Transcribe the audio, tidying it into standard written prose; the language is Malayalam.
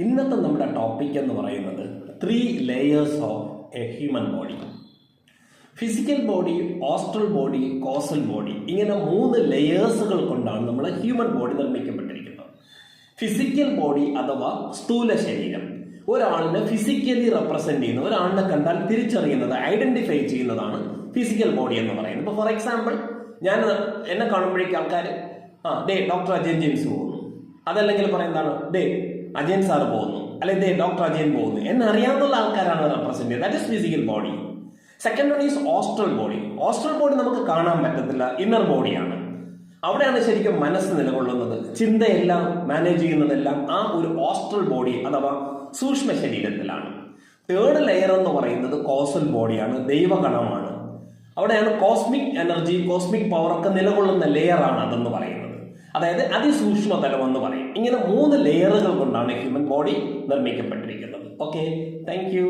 ഇന്നത്തെ നമ്മുടെ ടോപ്പിക് എന്ന് പറയുന്നത് 3 layers of a human body. Physical body, astral body, causal body, ഇങ്ങനെ 3 ലെയേഴ്സുകൾ കൊണ്ടാണ് നമ്മുടെ ഹ്യൂമൻ ബോഡി നിർമ്മിക്കപ്പെട്ടിരിക്കുന്നത്. ഫിസിക്കൽ ബോഡി അഥവാ സ്ഥൂല ശരീരം ഒരാളിനെ ഫിസിക്കലി റെപ്രസെന്റ് ചെയ്യുന്ന, ഒരാളിനെ കണ്ടാൽ തിരിച്ചറിയുന്നത്, ഐഡന്റിഫൈ ചെയ്യുന്നതാണ് ഫിസിക്കൽ ബോഡി എന്ന് പറയുന്നത്. ഇപ്പോൾ ഫോർ എക്സാമ്പിൾ, ഞാൻ എന്നെ കാണുമ്പോഴേക്കും ആൾക്കാർ ഡോക്ടർ അജയൻ ജെയിംസ് പോകുന്നു, അതല്ലെങ്കിൽ പറയുന്നതാണ് അജയൻ സാറ് പോകുന്നു, അല്ലെങ്കിൽ ഡോക്ടർ അജയൻ പോകുന്നു, എന്നെ അറിയാവുന്ന ആൾക്കാരാണ് റെപ്രസെന്റ് ചെയ്യുന്നത്. That is physical body. Second one is astral body. Astral body നമുക്ക് കാണാൻ പറ്റത്തില്ല, ഇന്നർ ബോഡിയാണ്. അവിടെയാണ് ശരിക്കും മനസ്സ് നിലകൊള്ളുന്നത്, ചിന്തയെല്ലാം മാനേജ് ചെയ്യുന്നതെല്ലാം ആ ഒരു ഓസ്ട്രൽ ബോഡി അഥവാ സൂക്ഷ്മ ശരീരത്തിലാണ്. തേർഡ് ലെയർ എന്ന് പറയുന്നത് കോസൽ ബോഡിയാണ്, ദൈവഗണമാണ്. അവിടെയാണ് കോസ്മിക് എനർജി, കോസ്മിക് പവർ ഒക്കെ നിലകൊള്ളുന്ന ലെയറാണ് അതെന്ന് പറയുന്നത്. അതായത് അതിസൂക്ഷ്മതലം എന്ന് പറയും. ഇങ്ങനെ 3 ലെയറുകൾ കൊണ്ടാണ് ഹ്യൂമൻ ബോഡി നിർമ്മിക്കപ്പെട്ടിരിക്കുന്നത്. Okay, thank U.